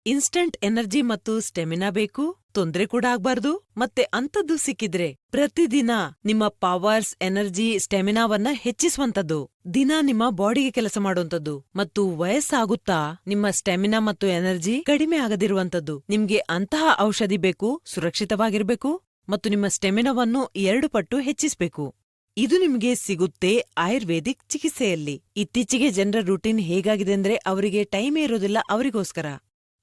Instant energy ಮತ್ತು stamina ಬೇಕು, ತೊಂದ್ರೆ ಕೂಡ ಆಗ್ಬಾರ್ದು, ಮತ್ತೆ ಅಂಥದ್ದು ಸಿಕ್ಕಿದ್ರೆ ಪ್ರತಿದಿನ ನಿಮ್ಮ ಪವರ್ಸ್, ಎನರ್ಜಿ, ಸ್ಟೆಮಿನಾವನ್ನ ಹೆಚ್ಚಿಸುವಂತದ್ದು, ದಿನ ನಿಮ್ಮ ಬಾಡಿಗೆ ಕೆಲಸ ಮಾಡುವಂತದ್ದು, ಮತ್ತು ವಯಸ್ಸಾಗುತ್ತಾ ನಿಮ್ಮ ಸ್ಟೆಮಿನಾ ಮತ್ತು ಎನರ್ಜಿ ಕಡಿಮೆ ಆಗದಿರುವಂತದ್ದು. ನಿಮ್ಗೆ ಅಂತಹ ಔಷಧಿ ಬೇಕು, ಸುರಕ್ಷಿತವಾಗಿರ್ಬೇಕು ಮತ್ತು ನಿಮ್ಮ ಸ್ಟೆಮಿನಾವನ್ನು 2 ಪಟ್ಟು ಹೆಚ್ಚಿಸ್ಬೇಕು. ಇದು ನಿಮ್ಗೆ ಸಿಗುತ್ತೆ ಆಯುರ್ವೇದಿಕ್ ಚಿಕಿತ್ಸೆಯಲ್ಲಿ. ಇತ್ತೀಚೆಗೆ ಜನರ ರೂಟೀನ್ ಹೇಗಾಗಿದೆ ಅಂದ್ರೆ ಅವರಿಗೆ ಟೈಮೇ ಇರೋದಿಲ್ಲ ಅವರಿಗೋಸ್ಕರ.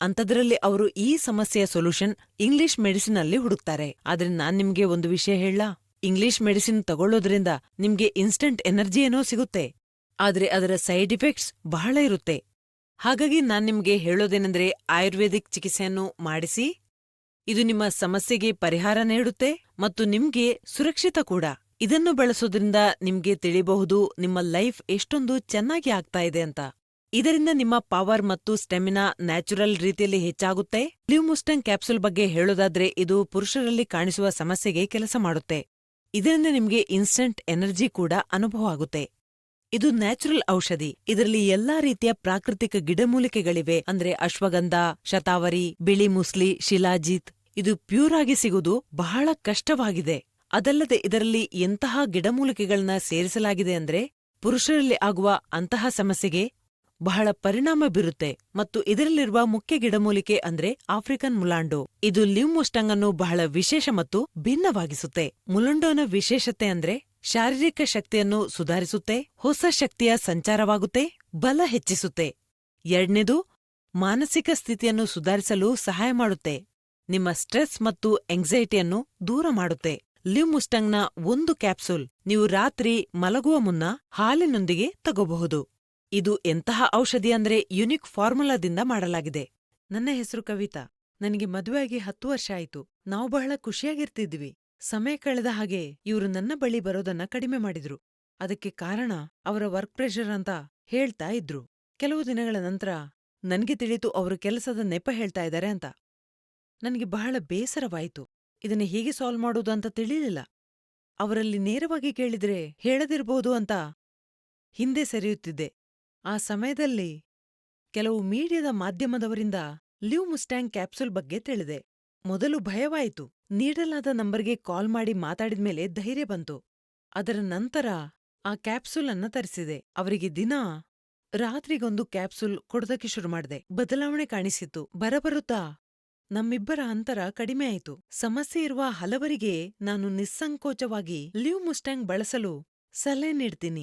ಅಂಥದ್ರಲ್ಲಿ ಅವರು ಈ ಸಮಸ್ಯೆಯ ಸೊಲ್ಯೂಷನ್ ಇಂಗ್ಲಿಷ್ ಮೆಡಿಸಿನ್ ಅಲ್ಲಿ ಹುಡುಕ್ತಾರೆ. ಆದ್ರೆ ನಾನ್ ನಿಮ್ಗೆ ಒಂದು ವಿಷಯ ಹೇಳಲಾ? ಇಂಗ್ಲಿಷ್ ಮೆಡಿಸಿನ್ ತಗೊಳ್ಳೋದ್ರಿಂದ ನಿಮ್ಗೆ ಇನ್ಸ್ಟಂಟ್ ಎನರ್ಜಿ ಏನೋ ಸಿಗುತ್ತೆ, ಆದ್ರೆ ಅದರ ಸೈಡ್ ಇಫೆಕ್ಟ್ಸ್ ಬಹಳ ಇರುತ್ತೆ. ಹಾಗಾಗಿ ನಾನ್ ನಿಮ್ಗೆ ಹೇಳೋದೇನೆಂದ್ರೆ ಆಯುರ್ವೇದಿಕ್ ಚಿಕಿತ್ಸೆಯನ್ನು ಮಾಡಿಸಿ. ಇದು ನಿಮ್ಮ ಸಮಸ್ಯೆಗೆ ಪರಿಹಾರ ನೀಡುತ್ತೆ ಮತ್ತು ನಿಮ್ಗೆ ಸುರಕ್ಷಿತ ಕೂಡ. ಇದನ್ನು ಬಳಸೋದ್ರಿಂದ ನಿಮ್ಗೆ ತಿಳಿಬಹುದು ನಿಮ್ಮ ಲೈಫ್ ಎಷ್ಟೊಂದು ಚೆನ್ನಾಗಿ ಆಗ್ತಾ ಇದೆ ಅಂತ. ಇದರಿಂದ ನಿಮ್ಮ ಪವರ್ ಮತ್ತು ಸ್ಟೆಮಿನಾ ನ್ಯಾಚುರಲ್ ರೀತಿಯಲ್ಲಿ ಹೆಚ್ಚಾಗುತ್ತೆ. ಲಿವ್ಮುಸ್ಟಂಗ್ ಕ್ಯಾಪ್ಸೂಲ್ ಬಗ್ಗೆ ಹೇಳೋದಾದ್ರೆ ಇದು ಪುರುಷರಲ್ಲಿ ಕಾಣಿಸುವ ಸಮಸ್ಯೆಗೆ ಕೆಲಸ ಮಾಡುತ್ತೆ. ಇದರಿಂದ ನಿಮ್ಗೆ ಇನ್ಸ್ಟಂಟ್ ಎನರ್ಜಿ ಕೂಡ ಅನುಭವ ಆಗುತ್ತೆ. ಇದು ನ್ಯಾಚುರಲ್ ಔಷಧಿ. ಇದರಲ್ಲಿ ಎಲ್ಲಾ ರೀತಿಯ ಪ್ರಾಕೃತಿಕ ಗಿಡಮೂಲಿಕೆಗಳಿವೆ. ಅಂದ್ರೆ ಅಶ್ವಗಂಧ, ಶತಾವರಿ, ಬಿಳಿ ಮುಸ್ಲಿ, ಶಿಲಾಜಿತ್. ಇದು ಪ್ಯೂರ್ ಆಗಿ ಸಿಗುವುದು ಬಹಳ ಕಷ್ಟವಾಗಿದೆ. ಅದಲ್ಲದೆ ಇದರಲ್ಲಿ ಎಂತಹ ಗಿಡಮೂಲಿಕೆಗಳನ್ನ ಸೇರಿಸಲಾಗಿದೆ ಅಂದ್ರೆ ಪುರುಷರಲ್ಲಿ ಆಗುವ ಅಂತಹ ಸಮಸ್ಯೆಗೆ ಬಹಳ ಪರಿಣಾಮ ಬೀರುತ್ತೆ. ಮತ್ತು ಇದರಲ್ಲಿರುವ ಮುಖ್ಯ ಗಿಡಮೂಲಿಕೆ ಅಂದ್ರೆ ಆಫ್ರಿಕನ್ ಮುಲಾಂಡೋ. ಇದು ಲಿವ್ಮುಸ್ಟಂಗ್ ಅನ್ನು ಬಹಳ ವಿಶೇಷ ಮತ್ತು ಭಿನ್ನವಾಗಿಸುತ್ತೆ. ಮುಲಂಡೋನ ವಿಶೇಷತೆ ಅಂದ್ರೆ ಶಾರೀರಿಕ ಶಕ್ತಿಯನ್ನು ಸುಧಾರಿಸುತ್ತೆ, ಹೊಸ ಶಕ್ತಿಯ ಸಂಚಾರವಾಗುತ್ತೆ, ಬಲ ಹೆಚ್ಚಿಸುತ್ತೆ. 2ನೇದು, ಮಾನಸಿಕ ಸ್ಥಿತಿಯನ್ನು ಸುಧಾರಿಸಲು ಸಹಾಯ ಮಾಡುತ್ತೆ. ನಿಮ್ಮ ಸ್ಟ್ರೆಸ್ ಮತ್ತು ಎಂಗ್ಸೈಟಿಯನ್ನು ದೂರ ಮಾಡುತ್ತೆ. ಲಿವ್ಮುಸ್ಟಂಗ್ನ 1 ಕ್ಯಾಪ್ಸೂಲ್ ನೀವು ರಾತ್ರಿ ಮಲಗುವ ಮುನ್ನ ಹಾಲಿನೊಂದಿಗೆ ತಗೋಬಹುದು. ಇದು ಎಂತಹ ಔಷಧಿ ಅಂದ್ರೆ ಯುನಿಕ್ ಫಾರ್ಮುಲಾದಿಂದ ಮಾಡಲಾಗಿದೆ. ನನ್ನ ಹೆಸರು ಕವಿತಾ. ನನಗೆ ಮದುವೆಯಾಗಿ 10 ವರ್ಷ ಆಯ್ತು. ನಾವು ಬಹಳ ಖುಷಿಯಾಗಿರ್ತಿದ್ವಿ. ಸಮಯ ಕಳೆದ ಹಾಗೆ ಇವರು ನನ್ನ ಬಳಿ ಬರೋದನ್ನ ಕಡಿಮೆ ಮಾಡಿದ್ರು. ಅದಕ್ಕೆ ಕಾರಣ ಅವರ ವರ್ಕ್ ಪ್ರೆಷರ್ ಅಂತ ಹೇಳ್ತಾ ಇದ್ರು. ಕೆಲವು ದಿನಗಳ ನಂತರ ನನ್ಗೆ ತಿಳಿತು ಅವರು ಕೆಲಸದ ನೆಪ ಹೇಳ್ತಾ ಇದ್ದಾರೆ ಅಂತ. ನನಗೆ ಬಹಳ ಬೇಸರವಾಯಿತು. ಇದನ್ನ ಹೇಗೆ ಸಾಲ್ವ್ ಮಾಡೋದು ಅಂತ ತಿಳಿಲಿಲ್ಲ. ಅವರಲ್ಲಿ ನೇರವಾಗಿ ಕೇಳಿದ್ರೆ ಹೇಳದಿರ್ಬೋದು ಅಂತ ಹಿಂದೆ ಸರಿಯುತ್ತಿದ್ದೆ. ಆ ಸಮಯದಲ್ಲಿ ಕೆಲವು ಮೀಡಿಯಾದ ಮಾಧ್ಯಮದವರಿಂದ ಲಿವ್ಮುಸ್ಟಂಗ್ ಕ್ಯಾಪ್ಸೂಲ್ ಬಗ್ಗೆ ತಿಳಿದೆ. ಮೊದಲು ಭಯವಾಯಿತು. ನೀಡಲಾದ ನಂಬರ್ಗೆ ಕಾಲ್ ಮಾಡಿ ಮಾತಾಡಿದ್ಮೇಲೆ ಧೈರ್ಯ ಬಂತು. ಅದರ ನಂತರ ಆ ಕ್ಯಾಪ್ಸೂಲ್ ಅನ್ನ ತರಿಸಿದೆ. ಅವರಿಗೆ ರಾತ್ರಿಗೊಂದು ಕ್ಯಾಪ್ಸೂಲ್ ಕೊಡೋದಕ್ಕೆ ಶುರು ಮಾಡ್ದೆ. ಬದಲಾವಣೆ ಕಾಣಿಸಿತು. ಬರಬರುತ್ತಾ ನಮ್ಮಿಬ್ಬರ ಅಂತರ ಕಡಿಮೆ ಆಯಿತು. ಸಮಸ್ಯೆ ಇರುವ ಹಲವರಿಗೆ ನಾನು ನಿಸ್ಸಂಕೋಚವಾಗಿ ಲಿವ್ಮುಸ್ಟಂಗ್ ಬಳಸಲು ಸಲಹೆ ನೀಡ್ತೀನಿ.